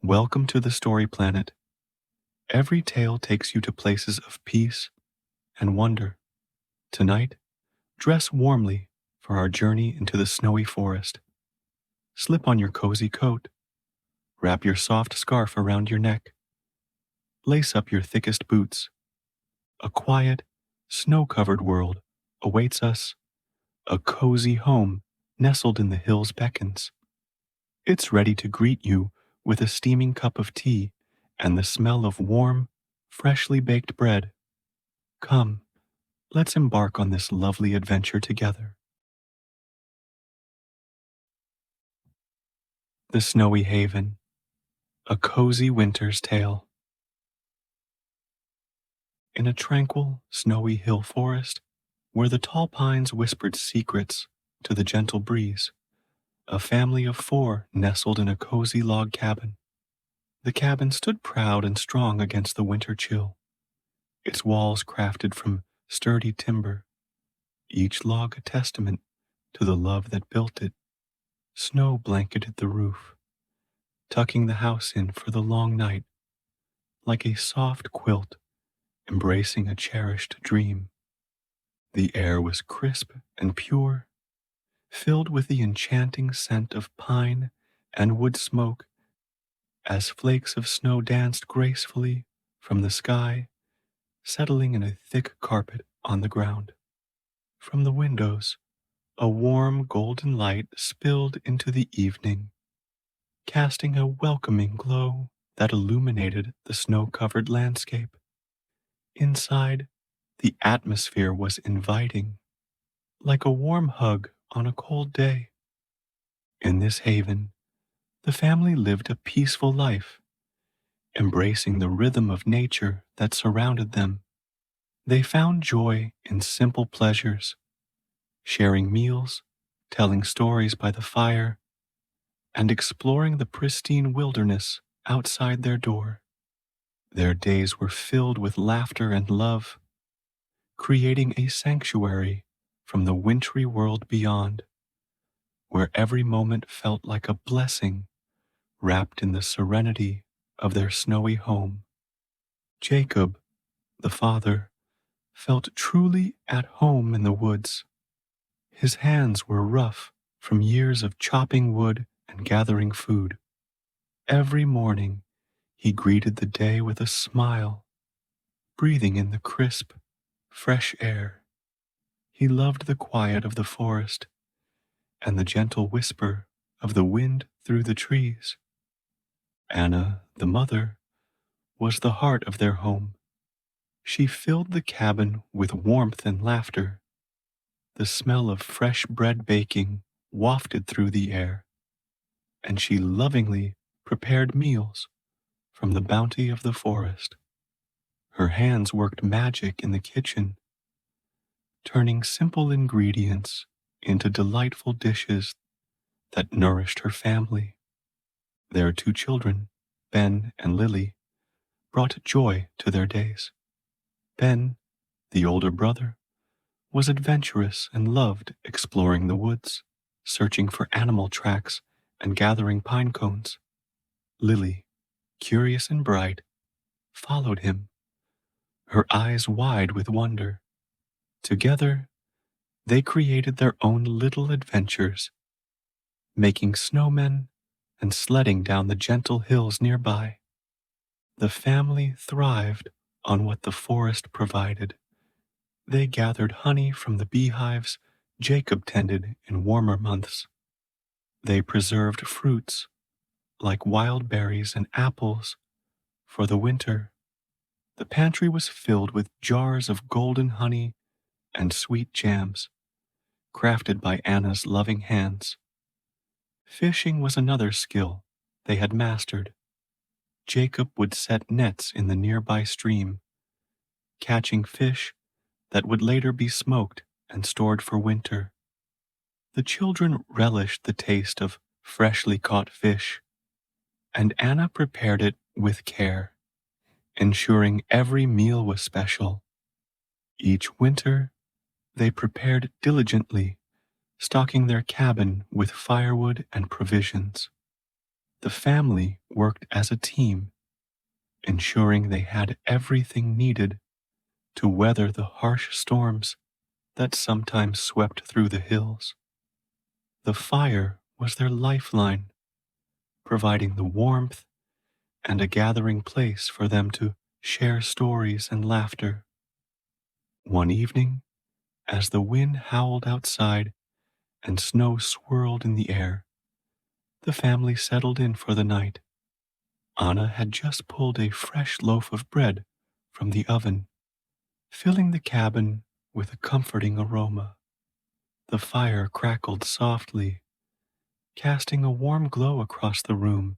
Welcome to the Story Planet. Every tale takes you to places of peace and wonder. Tonight, dress warmly for our journey into the snowy forest. Slip on your cozy coat. Wrap your soft scarf around your neck. Lace up your thickest boots. A quiet, snow-covered world awaits us. A cozy home nestled in the hills beckons. It's ready to greet you with a steaming cup of tea and the smell of warm, freshly baked bread. Come, let's embark on this lovely adventure together. The Snowy Haven, a cozy winter's tale. In a tranquil, snowy hill forest, where the tall pines whispered secrets to the gentle breeze, a family of 4 nestled in a cozy log cabin. The cabin stood proud and strong against the winter chill, its walls crafted from sturdy timber, each log a testament to the love that built it. Snow blanketed the roof, tucking the house in for the long night, like a soft quilt embracing a cherished dream. The air was crisp and pure, filled with the enchanting scent of pine and wood smoke as flakes of snow danced gracefully from the sky, settling in a thick carpet on the ground. From the windows, a warm golden light spilled into the evening, casting a welcoming glow that illuminated the snow-covered landscape. Inside, the atmosphere was inviting, like a warm hug on a cold day. In this haven, the family lived a peaceful life, embracing the rhythm of nature that surrounded them. They found joy in simple pleasures, sharing meals, telling stories by the fire, and exploring the pristine wilderness outside their door. Their days were filled with laughter and love, creating a sanctuary from the wintry world beyond, where every moment felt like a blessing wrapped in the serenity of their snowy home. Jacob, the father, felt truly at home in the woods. His hands were rough from years of chopping wood and gathering food. Every morning, he greeted the day with a smile, breathing in the crisp, fresh air. He loved the quiet of the forest and the gentle whisper of the wind through the trees. Anna, the mother, was the heart of their home. She filled the cabin with warmth and laughter. The smell of fresh bread baking wafted through the air, and she lovingly prepared meals from the bounty of the forest. Her hands worked magic in the kitchen, turning simple ingredients into delightful dishes that nourished her family. Their 2 children, Ben and Lily, brought joy to their days. Ben, the older brother, was adventurous and loved exploring the woods, searching for animal tracks and gathering pine cones. Lily, curious and bright, followed him, her eyes wide with wonder. Together, they created their own little adventures, making snowmen and sledding down the gentle hills nearby. The family thrived on what the forest provided. They gathered honey from the beehives Jacob tended in warmer months. They preserved fruits, like wild berries and apples, for the winter. The pantry was filled with jars of golden honey and sweet jams, crafted by Anna's loving hands. Fishing was another skill they had mastered. Jacob would set nets in the nearby stream, catching fish that would later be smoked and stored for winter. The children relished the taste of freshly caught fish, and Anna prepared it with care, ensuring every meal was special. Each winter, they prepared diligently, stocking their cabin with firewood and provisions. The family worked as a team, ensuring they had everything needed to weather the harsh storms that sometimes swept through the hills. The fire was their lifeline, providing the warmth and a gathering place for them to share stories and laughter. One evening, as the wind howled outside and snow swirled in the air, the family settled in for the night. Anna had just pulled a fresh loaf of bread from the oven, filling the cabin with a comforting aroma. The fire crackled softly, casting a warm glow across the room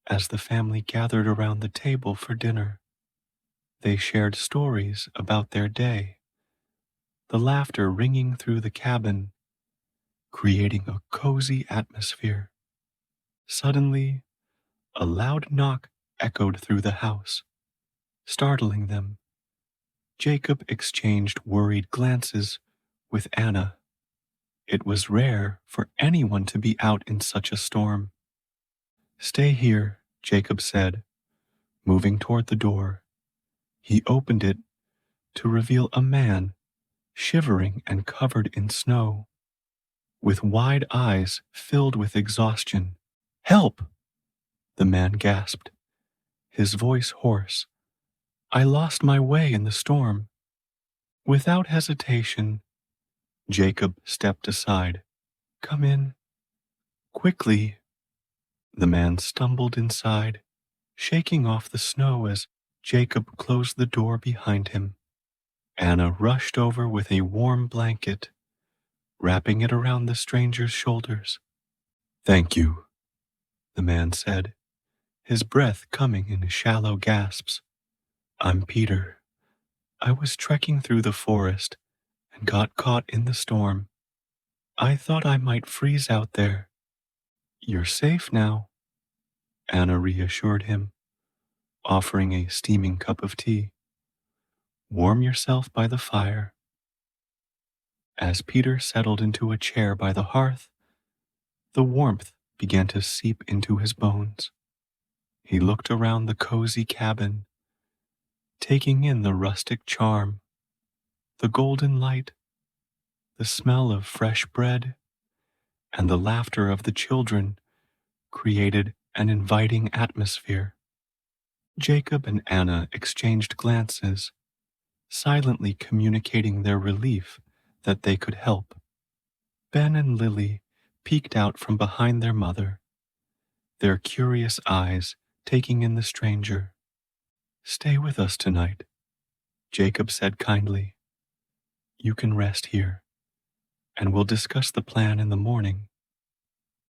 as the family gathered around the table for dinner. They shared stories about their day, the laughter ringing through the cabin, creating a cozy atmosphere. Suddenly, a loud knock echoed through the house, startling them. Jacob exchanged worried glances with Anna. It was rare for anyone to be out in such a storm. "Stay here," Jacob said, moving toward the door. He opened it to reveal a man shivering and covered in snow, with wide eyes filled with exhaustion. "Help!" the man gasped, his voice hoarse. "I lost my way in the storm." Without hesitation, Jacob stepped aside. "Come in." Quickly, the man stumbled inside, shaking off the snow as Jacob closed the door behind him. Anna rushed over with a warm blanket, wrapping it around the stranger's shoulders. "Thank you," the man said, his breath coming in shallow gasps. "I'm Peter. I was trekking through the forest and got caught in the storm. I thought I might freeze out there." "You're safe now," Anna reassured him, offering a steaming cup of tea. "Warm yourself by the fire." As Peter settled into a chair by the hearth, the warmth began to seep into his bones. He looked around the cozy cabin, taking in the rustic charm, the golden light, the smell of fresh bread, and the laughter of the children created an inviting atmosphere. Jacob and Anna exchanged glances, silently communicating their relief that they could help. Ben and Lily peeked out from behind their mother, their curious eyes taking in the stranger. "Stay with us tonight," Jacob said kindly. "You can rest here, and we'll discuss the plan in the morning."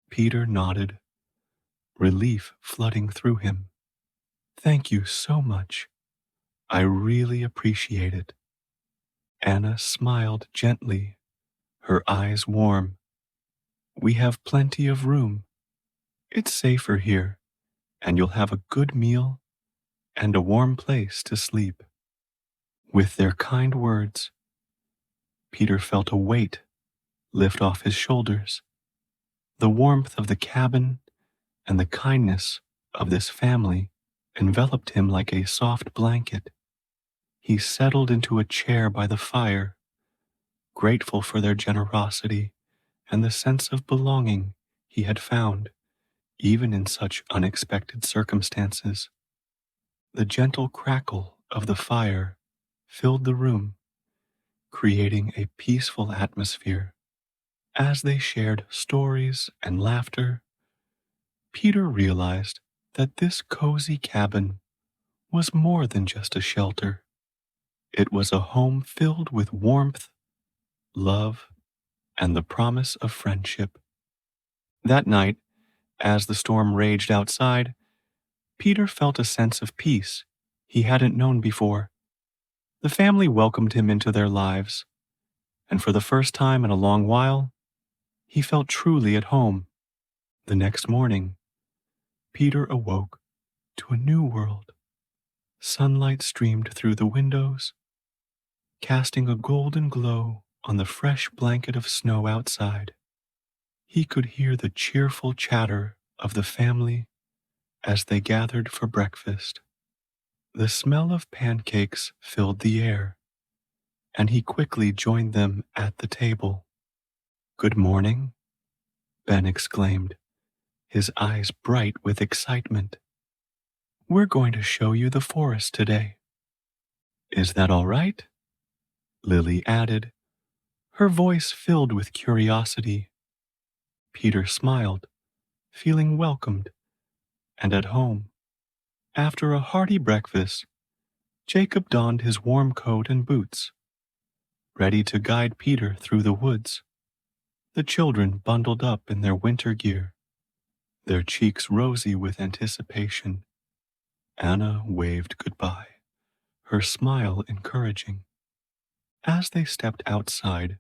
Peter nodded, relief flooding through him. "Thank you so much. I really appreciate it." Anna smiled gently, her eyes warm. "We have plenty of room. It's safer here, and you'll have a good meal and a warm place to sleep." With their kind words, Peter felt a weight lift off his shoulders. The warmth of the cabin and the kindness of this family enveloped him like a soft blanket. He settled into a chair by the fire, grateful for their generosity and the sense of belonging he had found, even in such unexpected circumstances. The gentle crackle of the fire filled the room, creating a peaceful atmosphere. As they shared stories and laughter, Peter realized that this cozy cabin was more than just a shelter. It was a home filled with warmth, love, and the promise of friendship. That night, as the storm raged outside, Peter felt a sense of peace he hadn't known before. The family welcomed him into their lives, and for the first time in a long while, he felt truly at home. The next morning, Peter awoke to a new world. Sunlight streamed through the windows, casting a golden glow on the fresh blanket of snow outside. He could hear the cheerful chatter of the family as they gathered for breakfast. The smell of pancakes filled the air, and he quickly joined them at the table. "Good morning," Ben exclaimed, his eyes bright with excitement. "We're going to show you the forest today." "Is that all right?" Lily added, her voice filled with curiosity. Peter smiled, feeling welcomed and at home. After a hearty breakfast, Jacob donned his warm coat and boots, ready to guide Peter through the woods. The children bundled up in their winter gear, their cheeks rosy with anticipation. Anna waved goodbye, her smile encouraging. As they stepped outside,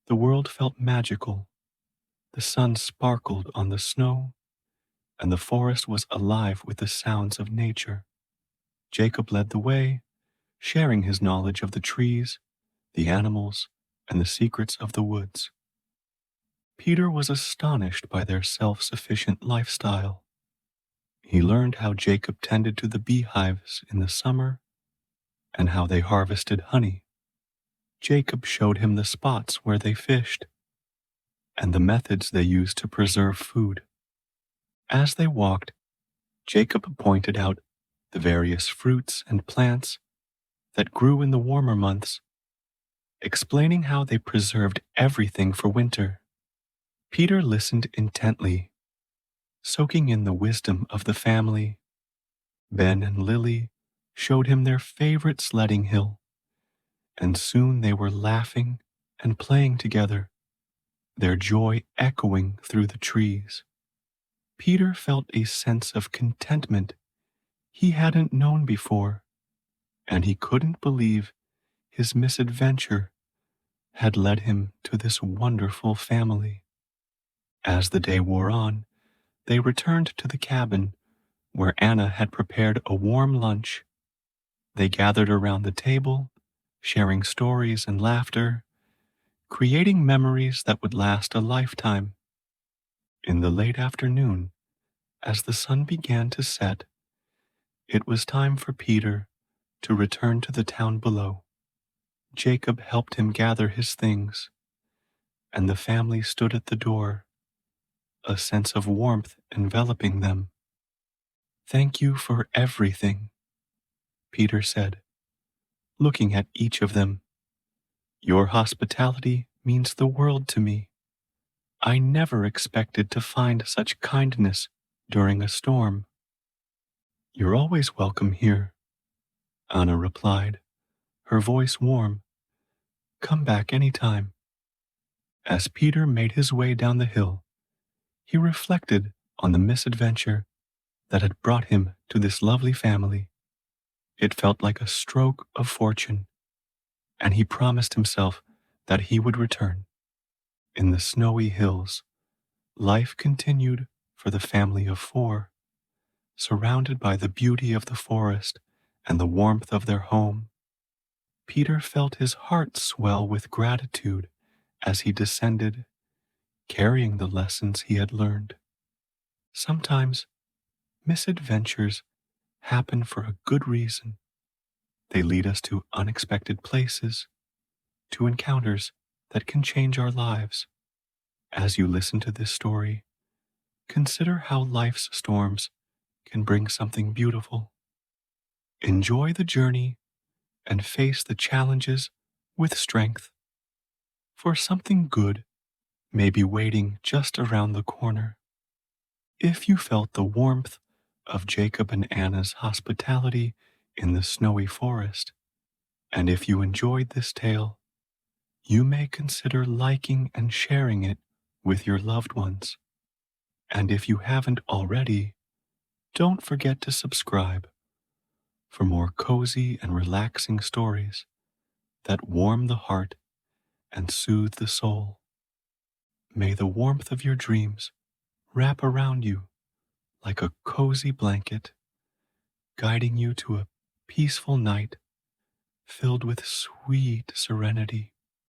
the world felt magical. The sun sparkled on the snow, and the forest was alive with the sounds of nature. Jacob led the way, sharing his knowledge of the trees, the animals, and the secrets of the woods. Peter was astonished by their self-sufficient lifestyle. He learned how Jacob tended to the beehives in the summer and how they harvested honey. Jacob showed him the spots where they fished and the methods they used to preserve food. As they walked, Jacob pointed out the various fruits and plants that grew in the warmer months, explaining how they preserved everything for winter. Peter listened intently, soaking in the wisdom of the family. Ben and Lily showed him their favorite sledding hill, and soon they were laughing and playing together, their joy echoing through the trees. Peter felt a sense of contentment he hadn't known before, and he couldn't believe his misadventure had led him to this wonderful family. As the day wore on, they returned to the cabin where Anna had prepared a warm lunch. They gathered around the table, sharing stories and laughter, creating memories that would last a lifetime. In the late afternoon, as the sun began to set, it was time for Peter to return to the town below. Jacob helped him gather his things, and the family stood at the door, a sense of warmth enveloping them. "Thank you for everything," Peter said, looking at each of them. "Your hospitality means the world to me. I never expected to find such kindness during a storm." "You're always welcome here," Anna replied, her voice warm. "Come back any time." As Peter made his way down the hill, he reflected on the misadventure that had brought him to this lovely family. It felt like a stroke of fortune, and he promised himself that he would return. In the snowy hills, life continued for the family of four, surrounded by the beauty of the forest and the warmth of their home. Peter felt his heart swell with gratitude as he descended, carrying the lessons he had learned. Sometimes misadventures happen for a good reason. They lead us to unexpected places, to encounters that can change our lives. As you listen to this story, consider how life's storms can bring something beautiful. Enjoy the journey and face the challenges with strength, for something good may be waiting just around the corner. If you felt the warmth of Jacob and Anna's hospitality in the snowy forest, and if you enjoyed this tale, you may consider liking and sharing it with your loved ones. And if you haven't already, don't forget to subscribe for more cozy and relaxing stories that warm the heart and soothe the soul. May the warmth of your dreams wrap around you like a cozy blanket, guiding you to a peaceful night filled with sweet serenity.